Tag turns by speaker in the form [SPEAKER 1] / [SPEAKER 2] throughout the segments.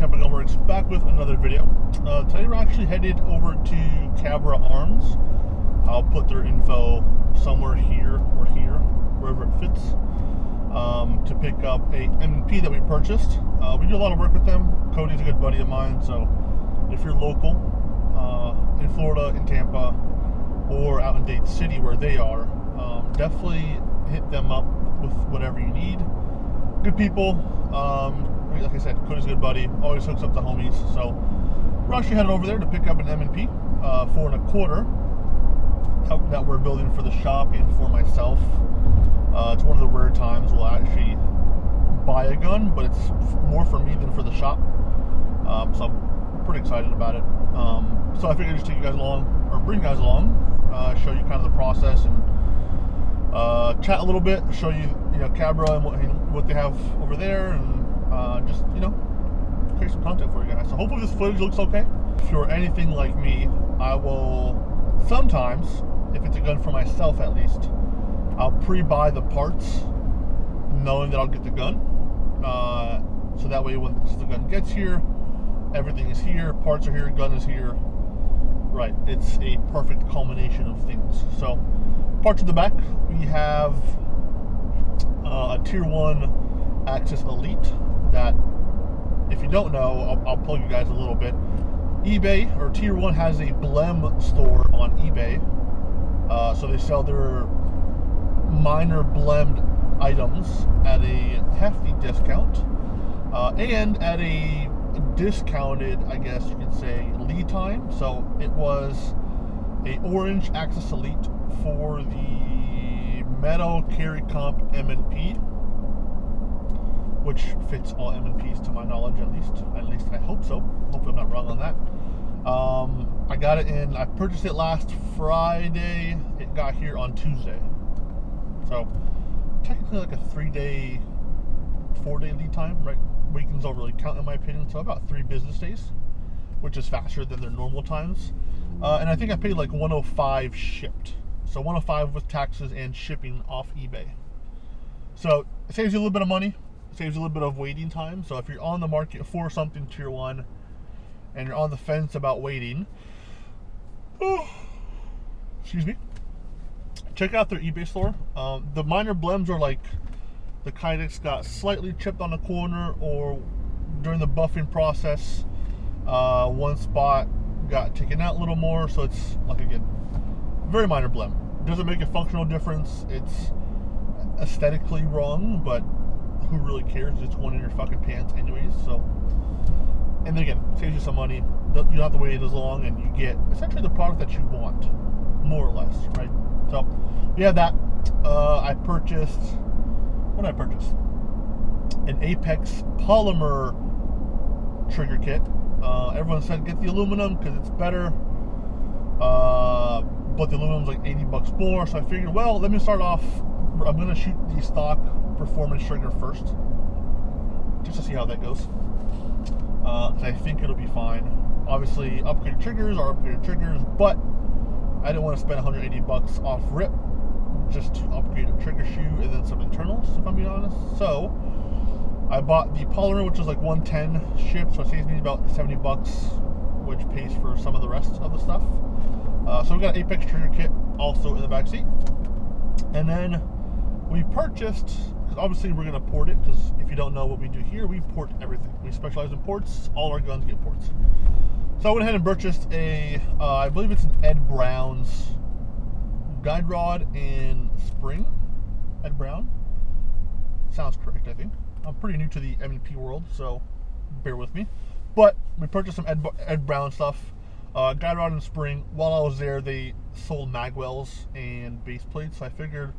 [SPEAKER 1] Cabra Works back with another video. Today we're actually headed over to Cabra Arms. I'll put their info somewhere here or here, wherever it fits, to pick up a M&P that we purchased. We do a lot of work with them. Cody's a good buddy of mine, so if you're local in Florida, in Tampa, or out in Dade City where they are, definitely hit them up with whatever you need. Good people. Like I said, Cody's a good buddy. Always hooks up the homies. So we're actually headed over there to pick up an M&P 4.25 that we're building for the shop and for myself. It's one of the rare times we'll actually buy a gun, but it's more for me than for the shop. So I'm pretty excited about it. So I figured I'd just take you guys along, or bring you guys along, show you kind of the process and chat a little bit, show you, Cabra and what they have over there, and just, create some content for you guys. So hopefully this footage looks okay. If you're anything like me, I will sometimes, if it's a gun for myself at least, I'll pre-buy the parts knowing that I'll get the gun. So that way once the gun gets here, everything is here, parts are here, gun is here. Right, it's a perfect culmination of things. So parts at the back, we have a Tier 1 Axis Elite that, if you don't know, I'll plug you guys a little bit. eBay, or Tier 1 has a Blem store on eBay. So they sell their minor Blemed items at a hefty discount. And at a discounted, I guess you could say, lead time. So it was a orange Axis Elite for the Meadow Carry Comp M&P, which fits all M&Ps to my knowledge, at least I hope so. Hopefully I'm not wrong on that. I got it in, I purchased it last Friday. It got here on Tuesday. So technically like a 3-day, 4-day lead time, right? Weekends don't really count in my opinion, so about 3 business days, which is faster than their normal times. And I think I paid like $105 shipped. So $105 with taxes and shipping off eBay. So it saves you a little bit of money. It saves you a little bit of waiting time. So if you're on the market for something Tier 1 and you're on the fence about waiting, excuse me, check out their eBay store. The minor blems are like the kind that's got slightly chipped on the corner, or during the buffing process, one spot got taken out a little more. So it's like, again, very minor blem. Doesn't make a functional difference. It's aesthetically wrong, but who really cares? It's one in your fucking pants anyways. So, and again, saves you some money. You don't have to wait as long, and you get essentially the product that you want, more or less, right? So we have that. I purchased, what did I purchase? An Apex Polymer trigger kit. Everyone said get the aluminum because it's better, but the aluminum's like $80 more. So I figured, well, let me start off. I'm gonna shoot the stock performance trigger first, just to see how that goes. I think it'll be fine. Obviously, upgraded triggers are upgraded triggers, but I didn't want to spend $180 off rip just to upgrade a trigger shoe and then some internals, if I'm being honest. So I bought the Polymer, which is like $110 shipped, so it saves me about $70, which pays for some of the rest of the stuff. So we got an Apex trigger kit also in the back seat, and then we purchased, because obviously we're going to port it, because if you don't know what we do here, we port everything. We specialize in ports. All our guns get ports. So I went ahead and purchased a, I believe it's an Ed Brown's guide rod and spring. Ed Brown? Sounds correct, I think. I'm pretty new to the M&P world, so bear with me. But we purchased some Ed Brown stuff. Guide rod and spring. While I was there, they sold magwells and base plates, so I figured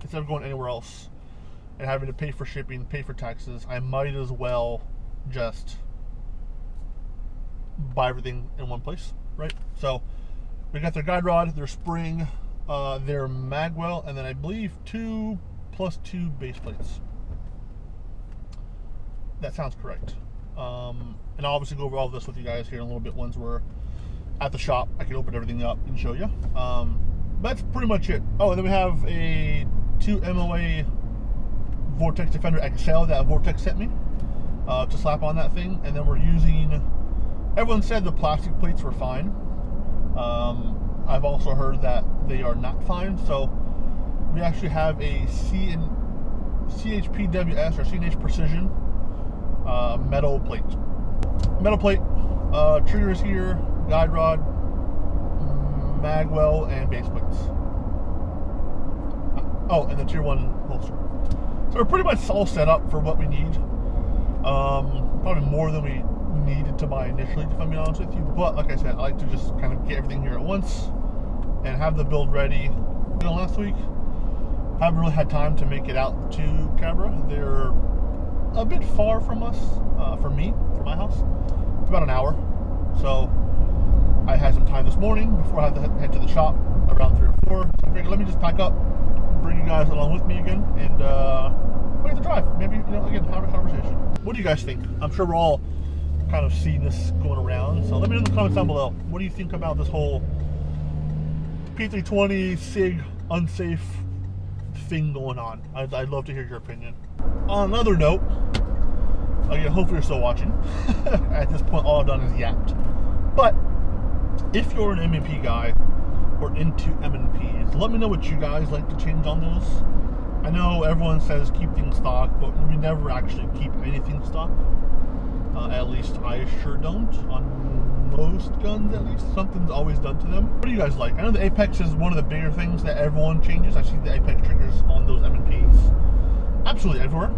[SPEAKER 1] instead of going anywhere else and having to pay for shipping, pay for taxes, I might as well just buy everything in one place, right? So we got their guide rod, their spring, their magwell, and then I believe 2 + 2 base plates. That sounds correct. And I'll obviously go over all of this with you guys here in a little bit once we're at the shop. I can open everything up and show you. That's pretty much it. Oh, and then we have a 2 MOA Vortex Defender XL that Vortex sent me. to slap on that thing, and then we're using. Everyone said the plastic plates were fine. I've also heard that they are not fine, so we actually have a CHPWS or CNH Precision metal plate. Metal plate, triggers here, guide rod, magwell, and base plates. Oh, and the tier 1 holster. So we're pretty much all set up for what we need. Probably more than we needed to buy initially, if I'm being honest with you. But like I said, I like to just kind of get everything here at once and have the build ready. Last week, I haven't really had time to make it out to Cabra. They're a bit far from us, from my house. It's about an hour. So I had some time this morning before I had to head to the shop around 3 or 4. So I figured, let me just pack up, bring you guys along with me again, and wait the drive. Maybe, again, have a conversation. What do you guys think? I'm sure we're all kind of seeing this going around. So let me know in the comments down below. What do you think about this whole P320 SIG unsafe thing going on? I'd love to hear your opinion. On another note, again, hopefully you're still watching. At this point, all I've done is yapped. But if you're an M&P guy or into M&Ps, let me know what you guys like to change on those. I know everyone says keep things stock, but we never actually keep anything stock. At least I sure don't. On most guns, at least, something's always done to them. What do you guys like? I know the Apex is one of the bigger things that everyone changes. I see the Apex triggers on those M&Ps absolutely everywhere.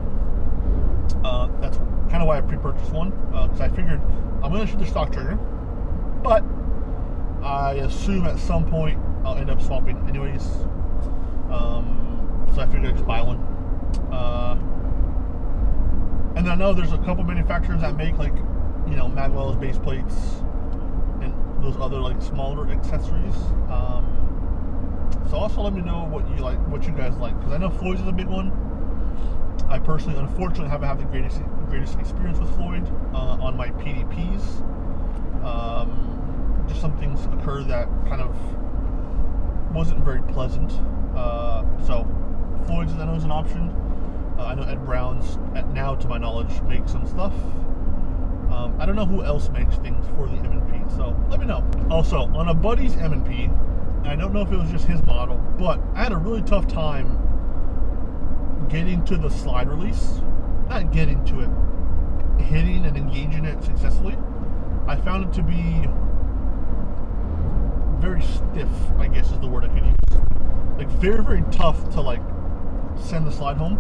[SPEAKER 1] That's kind of why I pre-purchased one, because I figured I'm going to shoot the stock trigger, but I assume at some point I'll end up swapping anyways. So I figured I'd just buy one. And I know there's a couple manufacturers that make magwells, base plates, and those other smaller accessories. So also let me know what you guys like, because I know Floyd's is a big one. I personally, unfortunately, haven't had the greatest experience with Floyd on my PDPs. Just some things occurred that kind of wasn't very pleasant. So Floyd's, I know, is an option. I know Ed Brown's, now to my knowledge, makes some stuff. I don't know who else makes things for the M&P, so let me know. Also, on a buddy's M&P, I don't know if it was just his model, but I had a really tough time getting to the slide release. Not getting to it, hitting and engaging it successfully. I found it to be very stiff, I guess is the word I could use. Very, very tough to send the slide home.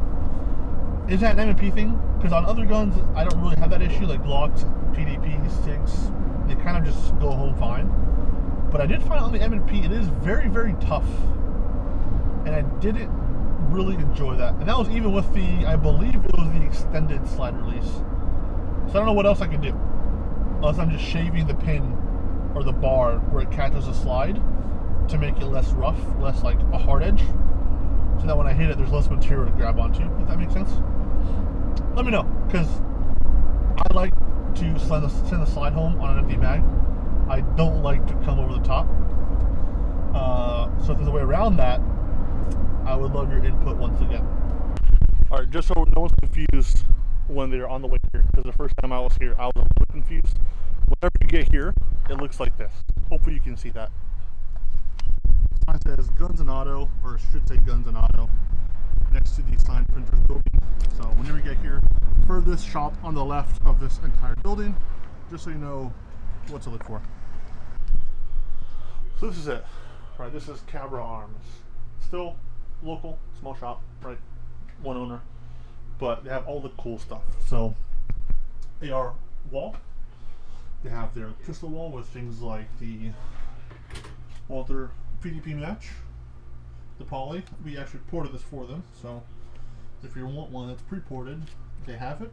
[SPEAKER 1] Is that an M&P thing? Because on other guns, I don't really have that issue, like Glocks, PDPs, SIGs, they kind of just go home fine. But I did find on the M&P, it is very, very tough. And I didn't really enjoy that. And that was even with I believe it was the extended slide release. So I don't know what else I can do. Unless I'm just shaving the pin or the bar where it catches the slide to make it less rough, less like a hard edge. So that when I hit it, there's less material to grab onto, if that makes sense. Let me know, because I like to send the slide home on an empty mag. I don't like to come over the top. So if there's a way around that, I would love your input once again. Alright, just so no one's confused when they're on the way here, because the first time I was here, I was a little confused. Whenever you get here, it looks like this. Hopefully you can see that. Sign says Guns and Auto, or should say Guns and Auto, next to the sign printers building. So whenever you get here, furthest shop on the left of this entire building, just so you know what to look for. So this is it. Right, this is Cabra Arms. Still local, small shop, right? One owner, but they have all the cool stuff. So AR wall. They have their crystal wall with things like the Walther PDP match, the poly. We actually ported this for them, so if you want one that's pre-ported, they have it.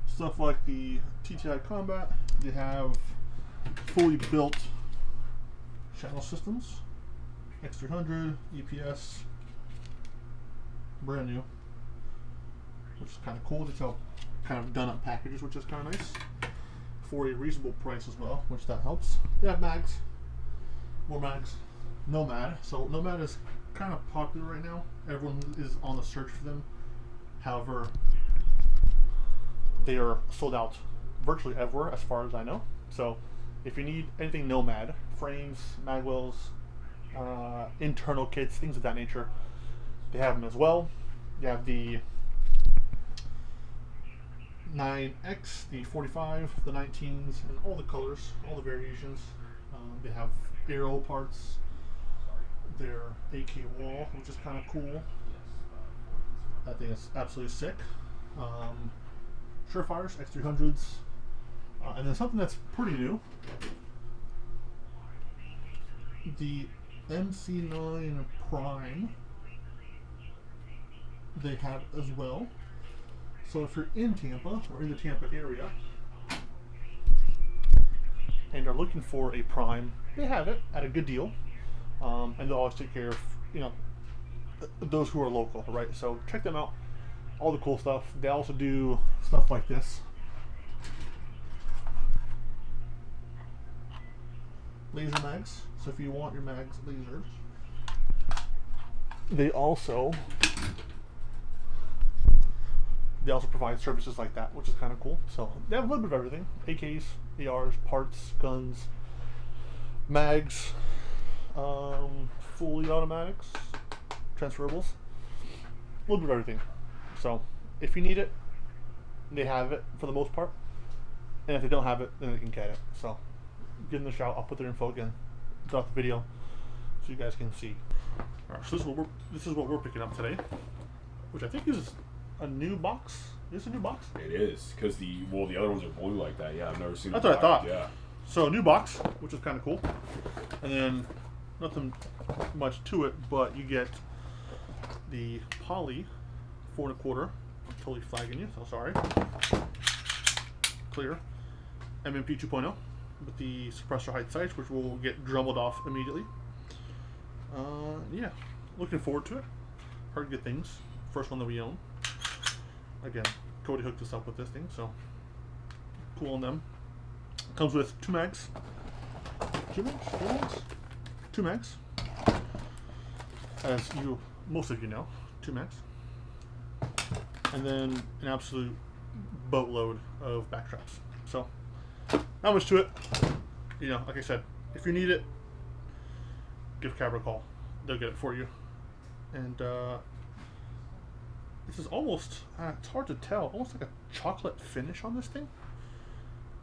[SPEAKER 1] Stuff like the TTI Combat, they have fully built channel systems, X300, EPS, brand new, which is kind of cool. It's all kind of done up packages, which is kind of nice for a reasonable price as well, which that helps. They have mags, more mags. Nomad. So Nomad is kind of popular right now. Everyone is on the search for them. However, they are sold out virtually everywhere as far as I know. So if you need anything Nomad, frames, magwells, internal kits, things of that nature, they have them as well. You have the 9X, the 45, the 19s, and all the colors, all the variations. They have aero parts, their AK wall, which is kind of cool. That thing is absolutely sick. Surefires, X300s, and then something that's pretty new, the MC9 Prime, they have as well. So if you're in Tampa or in the Tampa area and are looking for a Prime, they have it at a good deal, and they'll always take care of, you know, those who are local, right? So check them out, all the cool stuff. They also do stuff like this, laser mags. So if you want your mags lasered, they also provide services like that, which is kind of cool. So they have a little bit of everything: AKs, ARs, parts, guns, mags, fully automatics, transferables, a little bit of everything. So if you need it, they have it for the most part, and if they don't have it, then they can get it. So give them a shout. I'll put their info again throughout the video so you guys can see. All right, so this is what we're picking up today, which I think is a new box. Is this a new box?
[SPEAKER 2] It is, because the other ones are blue like that. Yeah, I've never seen.
[SPEAKER 1] That's what I thought.
[SPEAKER 2] Yeah.
[SPEAKER 1] So a new box, which is kind of cool, and then nothing much to it, but you get the Poly 4 1/4. I'm totally flagging you, so sorry. Clear MMP 2.0 with the suppressor height sights, which will get drumbled off immediately. Yeah, looking forward to it. Heard good things. First one that we own. Again, Cody hooked us up with this thing, so cool on them. Comes with two mags. Two mags. As most of you know, two mags. And then an absolute boatload of back straps. So, not much to it. You know, like I said, if you need it, give Cabra a call. They'll get it for you. And this is almost, it's hard to tell, almost like a chocolate finish on this thing,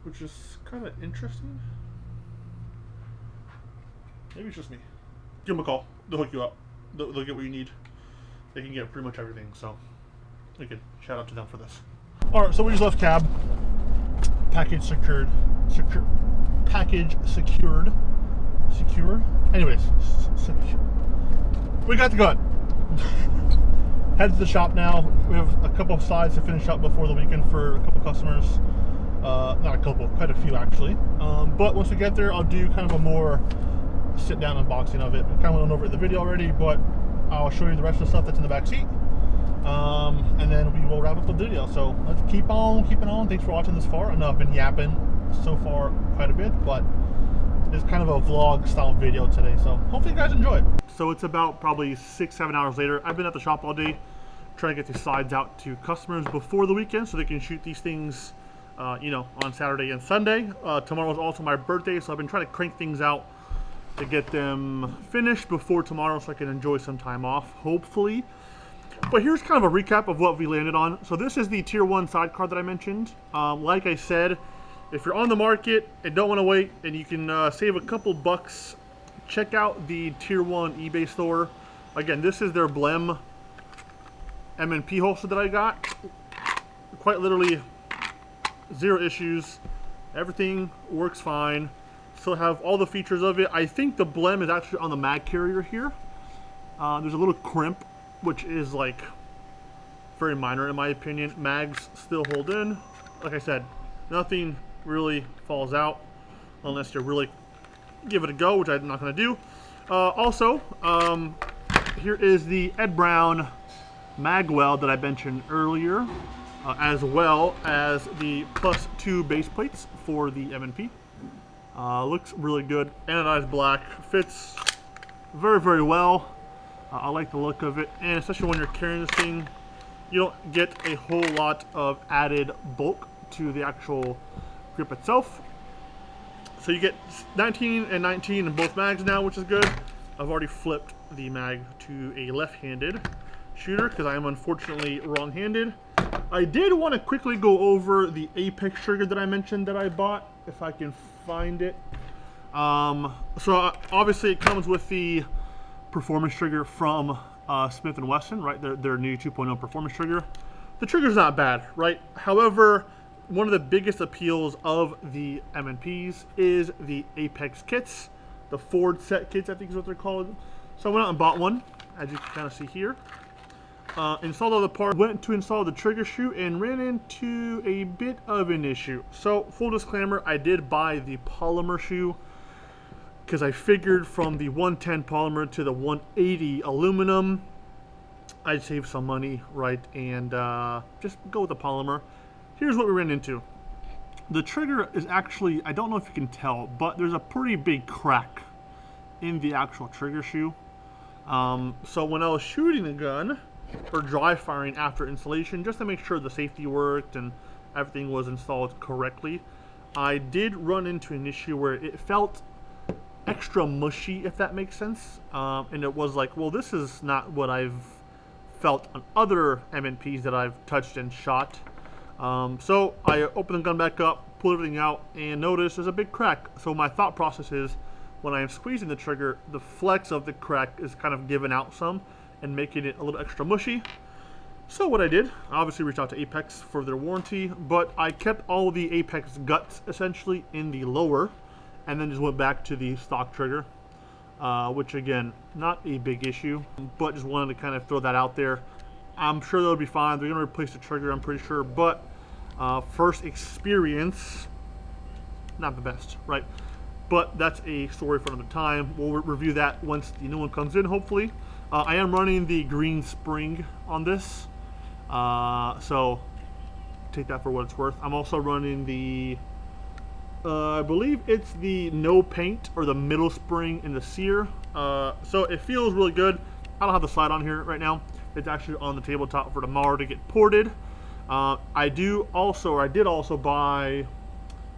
[SPEAKER 1] which is kind of interesting. Maybe it's just me. Give them a call. They'll hook you up. They'll get what you need. They can get pretty much everything. So, again, shout out to them for this. All right, so we just left cab. Package secured. Package secured. Secured. Anyways, we got the gun. Head to the shop now. We have a couple of slides to finish up before the weekend for a couple customers. Not a couple, quite a few actually. But once we get there, I'll do kind of a more sit-down unboxing of it. We kind of went over it in the video already, but I'll show you the rest of the stuff that's in the back seat. And then we will wrap up the video. So let's keep on keeping on. Thanks for watching this far. I know I've been yapping so far quite a bit, but it's kind of a vlog style video today, so hopefully you guys enjoy it. So it's about probably 6-7 hours later. I've been at the shop all day trying to get these slides out to customers before the weekend so they can shoot these things you know, on Saturday and Sunday. Tomorrow is also my birthday, so I've been trying to crank things out to get them finished before tomorrow so I can enjoy some time off, hopefully. But here's kind of a recap of what we landed on. So this is the Tier 1 sidecar that I mentioned. Like I said, if you're on the market and don't want to wait and you can save a couple bucks, check out the Tier 1 eBay store. Again, this is their Blem M&P holster that I got. Quite literally, zero issues. Everything works fine. Still have all the features of it. I think the Blem is actually on the mag carrier here. There's a little crimp, which is like very minor in my opinion. Mags still hold in. Like I said, nothing really falls out unless you really give it a go, which I'm not going to do. Also, here is the Ed Brown mag weld that I mentioned earlier, as well as the +2 base plates for the M&P. Looks really good. Anodized black. Fits very, very well. I like the look of it, and especially when you're carrying this thing you don't get a whole lot of added bulk to the actual grip itself. So you get 19 and 19 in both mags now, which is good. I've already flipped the mag to a left-handed shooter because I am unfortunately wrong-handed. I did want to quickly go over the Apex trigger that I mentioned that I bought, if I can find it. So obviously it comes with the performance trigger from Smith & Wesson, right? Their new 2.0 performance trigger. The trigger's not bad, right? However, one of the biggest appeals of the M&Ps is the Apex kits, the Ford set kits, I think is what they're called. So I went out and bought one, as you can kind of see here. Installed all the parts, went to install the trigger shoe and ran into a bit of an issue. So full disclaimer, I did buy the Polymer shoe because I figured from the 110 polymer to the 180 aluminum, I'd save some money, right, and just go with the Polymer. Here's what we ran into. The trigger is actually, I don't know if you can tell, but there's a pretty big crack in the actual trigger shoe. So when I was shooting the gun, or dry firing after installation, just to make sure the safety worked and everything was installed correctly, I did run into an issue where it felt extra mushy, if that makes sense. And it was like, well, this is not what I've felt on other M&Ps that I've touched and shot. So I opened the gun back up, pulled everything out, and noticed there's a big crack. So my thought process is, when I am squeezing the trigger, the flex of the crack is kind of given out some and making it a little extra mushy. So what I did, I obviously reached out to Apex for their warranty, but I kept all the Apex guts essentially in the lower, and then just went back to the stock trigger, which again, not a big issue, but just wanted to kind of throw that out there. I'm sure they'll be fine. They're gonna replace the trigger, I'm pretty sure, but first experience, not the best, right? But that's a story for another time. We'll review that once the new one comes in, hopefully. I am running the green spring on this, so take that for what it's worth. I'm also running the, I believe it's the no paint or the middle spring in the sear. So it feels really good. I don't have the slide on here right now. It's actually on the tabletop for tomorrow to get ported. I did also buy,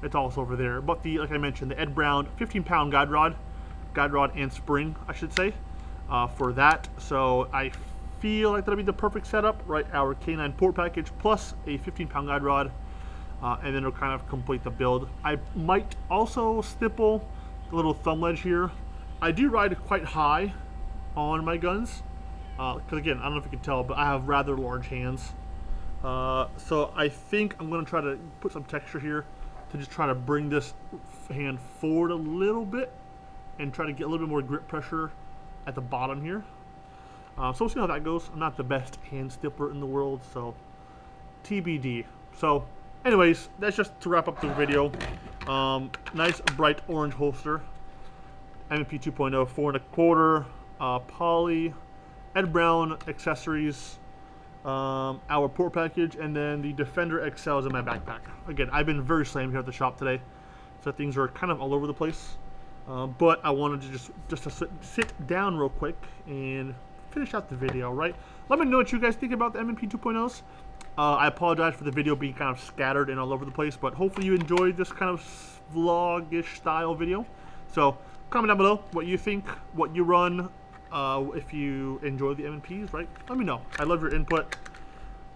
[SPEAKER 1] it's also over there, but like I mentioned, the Ed Brown 15-pound guide rod and spring, I should say. For that, so I feel like that'll be the perfect setup, right? Our K9 port package plus a 15-pound guide rod, and then it'll kind of complete the build. I might also stipple the little thumb ledge here. I do ride quite high on my guns, because again, I don't know if you can tell, but I have rather large hands. So I think I'm going to try to put some texture here to just try to bring this hand forward a little bit and try to get a little bit more grip pressure at the bottom here. So we'll see how that goes. I'm not the best hand stippler in the world, so TBD. So anyways, that's just to wrap up the video. Nice bright orange holster, M&P 2.0 4.25 poly, Ed Brown accessories, our port package, and then the Defender XL is in my backpack. Again, I've been very slammed here at the shop today, so things are kind of all over the place. But I wanted to just to sit down real quick and finish out the video, right? Let me know what you guys think about the M&P 2.0s. I apologize for the video being kind of scattered and all over the place, but hopefully you enjoyed this kind of vlog-ish style video. So comment down below what you think, what you run, if you enjoy the M&Ps, right? Let me know. I love your input.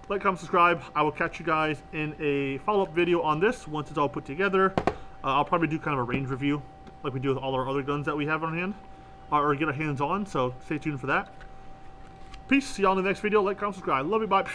[SPEAKER 1] Like, comment, subscribe. I will catch you guys in a follow-up video on this once it's all put together. I'll probably do kind of a range review like we do with all our other guns that we have on hand, or get our hands on, so stay tuned for that. Peace, see y'all in the next video. Like, comment, subscribe. Love you, bye.